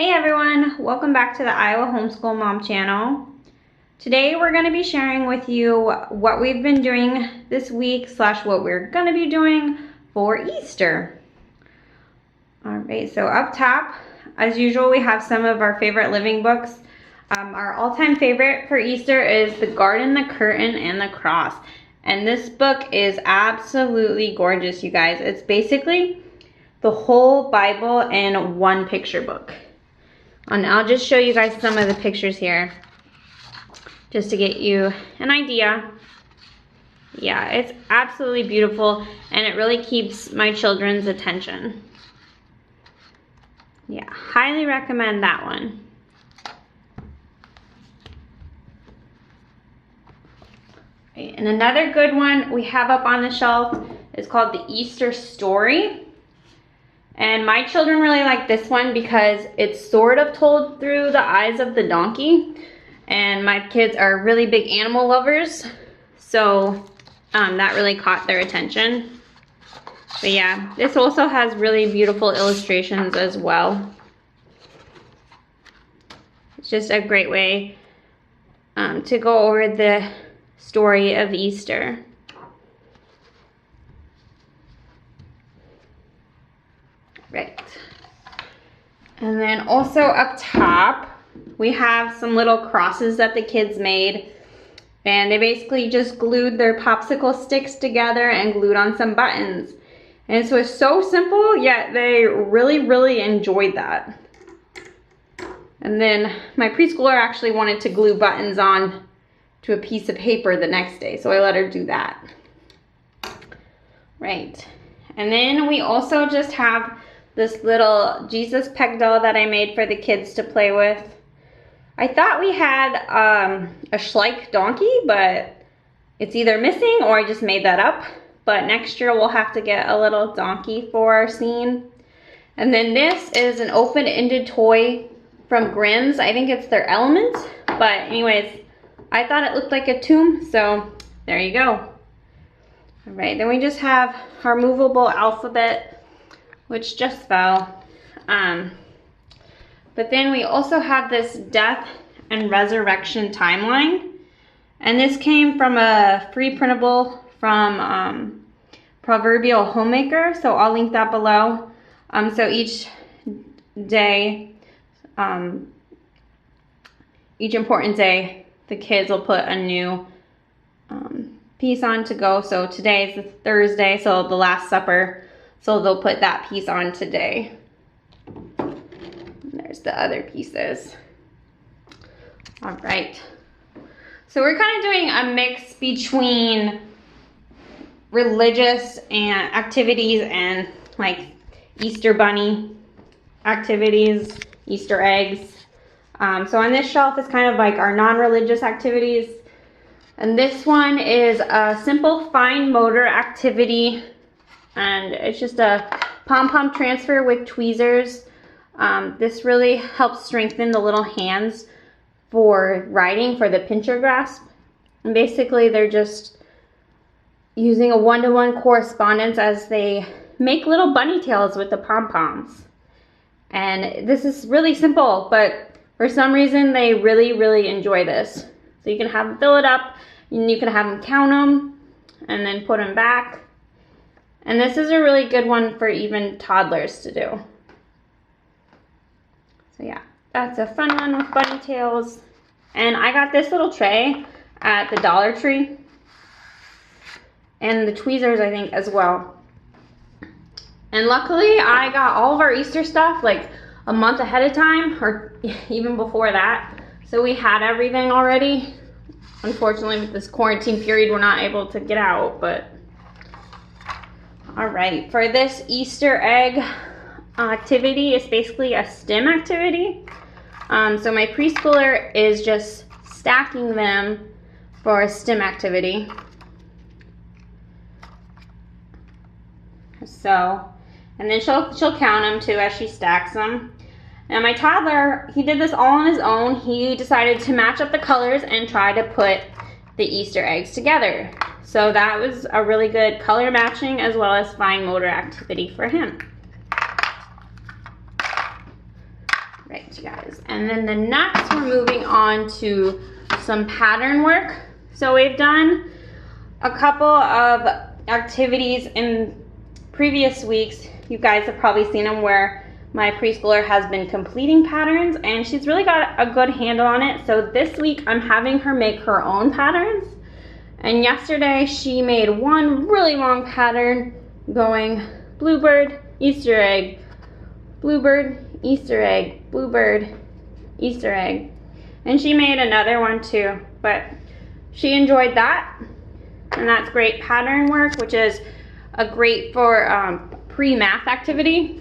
Hey everyone, welcome back to the Iowa Homeschool Mom channel. Today we're going to be sharing with you what we've been doing this week / what we're going to be doing for Easter. Alright, so up top, as usual, we have some of our favorite living books. Our all-time favorite for Easter is The Garden, the Curtain, and the Cross. And this book is absolutely gorgeous, you guys. It's basically the whole Bible in one picture book. And I'll just show you guys some of the pictures here just to get you an idea. Yeah, it's absolutely beautiful and it really keeps my children's attention. Yeah, highly recommend that one. Right, and another good one we have up on the shelf is called The Easter Story. And my children really like this one because it's sort of told through the eyes of the donkey. And my kids are really big animal lovers, so that really caught their attention. But yeah, this also has really beautiful illustrations as well. It's just a great way to go over the story of Easter. Right. And then also up top, we have some little crosses that the kids made. And they basically just glued their popsicle sticks together and glued on some buttons. And so it's so simple, yet they really enjoyed that. And then my preschooler actually wanted to glue buttons on to a piece of paper the next day, so I let her do that. Right. And then we also just have this little Jesus peg doll that I made for the kids to play with. I thought we had a Schleich donkey, but it's either missing or I just made that up. But next year we'll have to get a little donkey for our scene. And then this is an open-ended toy from Grimm's. I think it's their Element. But anyways, I thought it looked like a tomb, so there you go. All right, then we just have our movable alphabet, which just fell. But then we also have this death and resurrection timeline. And this came from a free printable from Proverbial Homemaker, so I'll link that below. So each day, each important day, the kids will put a new piece on to go. So today is the Thursday, so the Last Supper. So they'll put that piece on today. And there's the other pieces. All right. So we're kind of doing a mix between religious and activities and like Easter bunny activities, Easter eggs. So on this shelf is kind of like our non-religious activities. And this one is a simple fine motor activity. And it's just a pom-pom transfer with tweezers. This really helps strengthen the little hands for writing, for the pincher grasp. And basically they're just using a one-to-one correspondence as they make little bunny tails with the pom-poms. And this is really simple, but for some reason they really enjoy this. So you can have them fill it up, and you can have them count them, and then put them back. And this is a really good one for even toddlers to do. So yeah, that's a fun one with bunny tails. And I got this little tray at the Dollar Tree. And the tweezers, I think, as well. And luckily, I got all of our Easter stuff like a month ahead of time, or even before that. So we had everything already. Unfortunately, with this quarantine period, we're not able to get out, but all right, for this Easter egg activity, it's basically a STEM activity. So my preschooler is just stacking them for a STEM activity. So, and then she'll count them too as she stacks them. Now my toddler, he did this all on his own. He decided to match up the colors and try to put the Easter eggs together. So that was a really good color matching as well as fine motor activity for him. right, you guys. And then the next, we're moving on to some pattern work. So we've done a couple of activities in previous weeks. You guys have probably seen them where my preschooler has been completing patterns and she's really got a good handle on it. So this week I'm having her make her own patterns. And yesterday she made one really long pattern going bluebird, Easter egg, bluebird, Easter egg, bluebird, Easter egg. And she made another one too, but she enjoyed that. And that's great pattern work, which is a great for pre-math activity.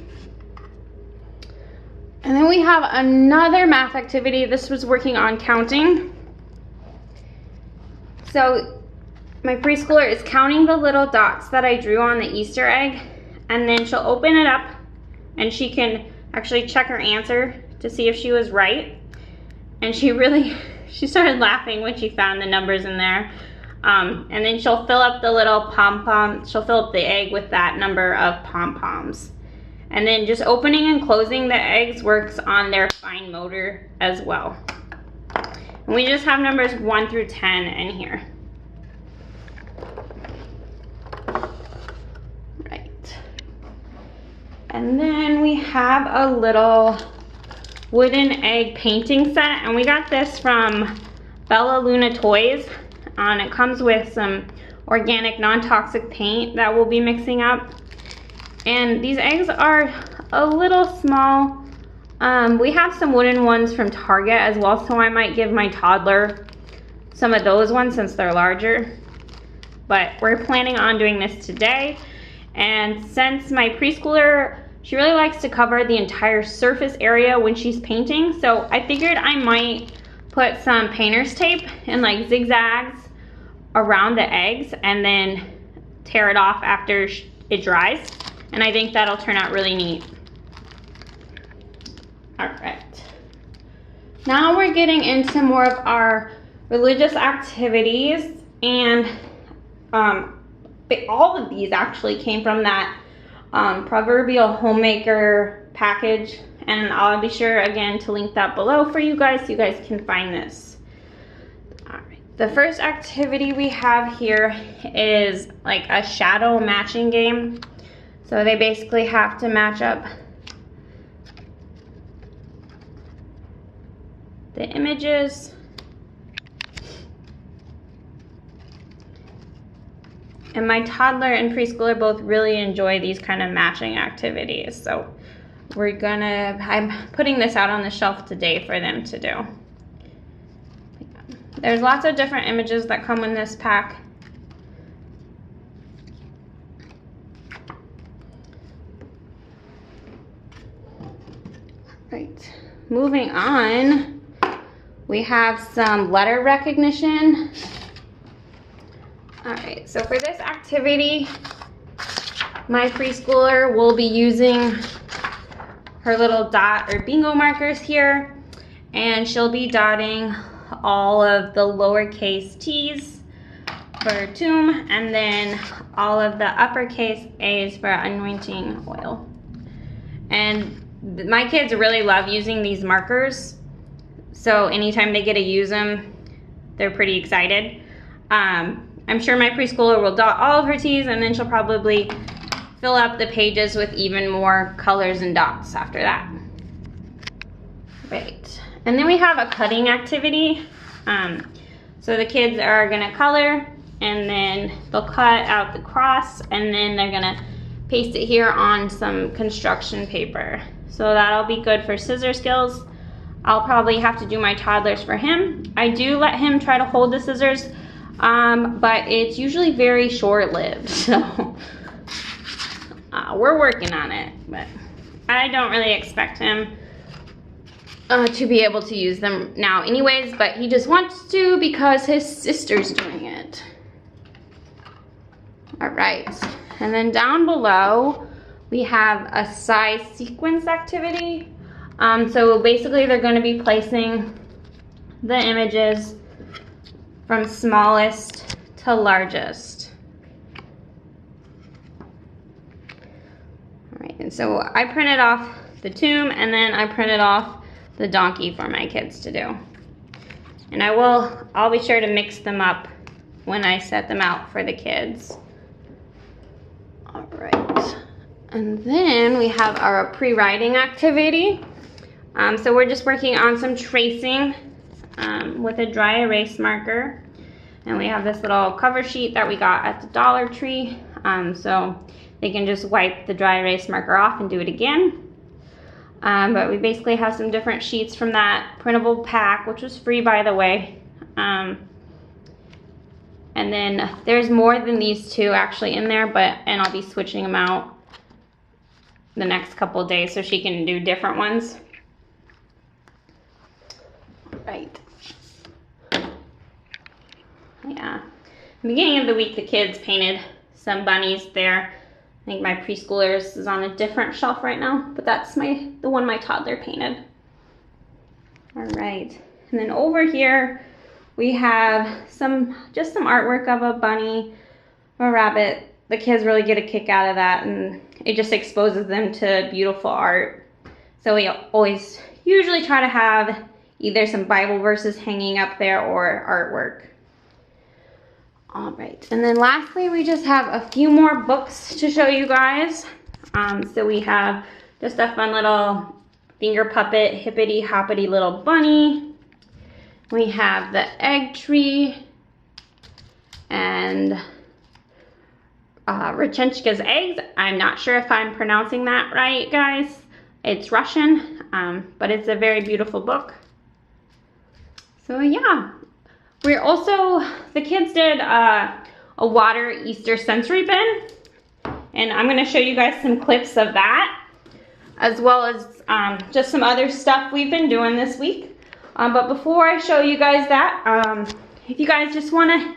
And then we have another math activity. This was working on counting. So my preschooler is counting the little dots that I drew on the Easter egg, and then she'll open it up and she can actually check her answer to see if she was right. And she started laughing when she found the numbers in there. And then she'll fill up the little pom-pom, she'll fill up the egg with that number of pom-poms. And then just opening and closing the eggs works on their fine motor as well. And we just have numbers 1 through 10 in here. Right. And then we have a little wooden egg painting set, and we got this from Bella Luna Toys. And it comes with some organic non-toxic paint that we'll be mixing up. And these eggs are a little small. We have some wooden ones from Target as well, so I might give my toddler some of those ones since they're larger. But we're planning on doing this today. And since my preschooler, she really likes to cover the entire surface area when she's painting, so I figured I might put some painter's tape and like zigzags around the eggs and then tear it off after it dries. And I think that'll turn out really neat. All right. Now we're getting into more of our religious activities, and all of these actually came from that proverbial homemaker package, and I'll be sure again to link that below for you guys so you guys can find this. All right. The first activity we have here is like a shadow matching game. So they basically have to match up the images. And my toddler and preschooler both really enjoy these kind of matching activities. So I'm putting this out on the shelf today for them to do. There's lots of different images that come in this pack. Right, moving on, we have some letter recognition. All right, so for this activity, my preschooler will be using her little dot or bingo markers here, and she'll be dotting all of the lowercase t's for tomb, and then all of the uppercase a's for anointing oil. And my kids really love using these markers, so anytime they get to use them, they're pretty excited. I'm sure my preschooler will dot all of her T's, and then she'll probably fill up the pages with even more colors and dots after that. Right, and then we have a cutting activity. So the kids are gonna color, and then they'll cut out the cross, and then they're gonna paste it here on some construction paper. So that'll be good for scissor skills. I'll probably have to do my toddlers for him. I do let him try to hold the scissors, but it's usually very short-lived, so we're working on it, but I don't really expect him to be able to use them now anyways, but he just wants to because his sister's doing it. All right, and then down below, we have a size sequence activity. So basically they're going to be placing the images from smallest to largest. All right, and so I printed off the tomb, and then I printed off the donkey for my kids to do. And I'll be sure to mix them up when I set them out for the kids. All right, and then we have our pre-writing activity. So we're just working on some tracing with a dry erase marker. And we have this little cover sheet that we got at the Dollar Tree. So they can just wipe the dry erase marker off and do it again. But we basically have some different sheets from that printable pack, which was free, by the way. And then there's more than these two actually in there, and I'll be switching them out the next couple of days so she can do different ones. Right. Yeah. Beginning of the week, the kids painted some bunnies there. I think my preschoolers is on a different shelf right now, but that's the one my toddler painted. All right. And then over here, we have just some artwork of a bunny or a rabbit. The kids really get a kick out of that, and it just exposes them to beautiful art. So we always usually try to have either some Bible verses hanging up there or artwork. All right, and then lastly, we just have a few more books to show you guys. So we have just a fun little finger puppet, hippity hoppity little bunny. We have the egg tree and Rechenchka's eggs. I'm not sure if I'm pronouncing that right, guys. It's Russian, but it's a very beautiful book. So yeah, the kids did a water Easter sensory bin, and I'm gonna show you guys some clips of that, as well as just some other stuff we've been doing this week. But before I show you guys that, if you guys just wanna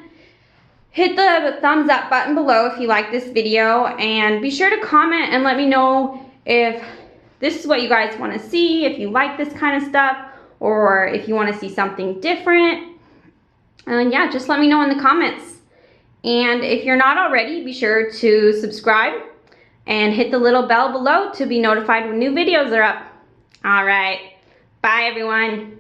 hit the thumbs up button below if you like this video, and be sure to comment and let me know if this is what you guys wanna see, if you like this kind of stuff, or if you wanna see something different. And yeah, just let me know in the comments. And if you're not already, be sure to subscribe and hit the little bell below to be notified when new videos are up. All right, bye everyone.